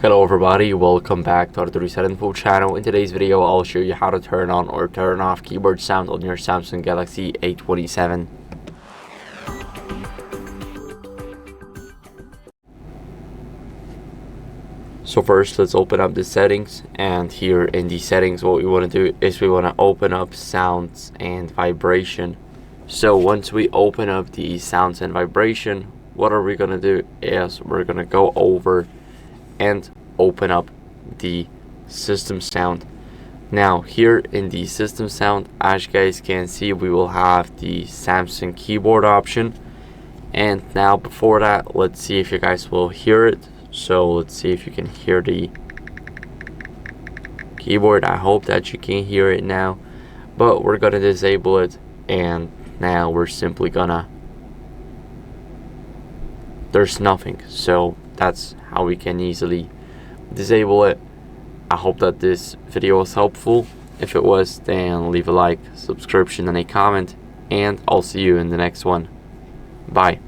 Hello everybody, welcome back to HardReset.Info channel. In today's video, I'll show you how to turn on or turn off keyboard sound on your Samsung Galaxy A27. So first, let's open up the settings, and here in the settings, what we want to do is we want to open up sounds and vibration. So once we open up the sounds and vibration, what are we going to do is we're going to go over and open up the system sound. Now here in the system sound, as you guys can see, we will have the Samsung keyboard option. And now before that, let's see if you guys will hear it. So let's see if you can hear the keyboard. I hope that you can hear it now, but we're gonna disable it, and now we're simply gonna, there's nothing. So that's how we can easily disable it. I hope that this video was helpful. If it was, then leave a like, subscription, and a comment, and I'll see you in the next one. Bye.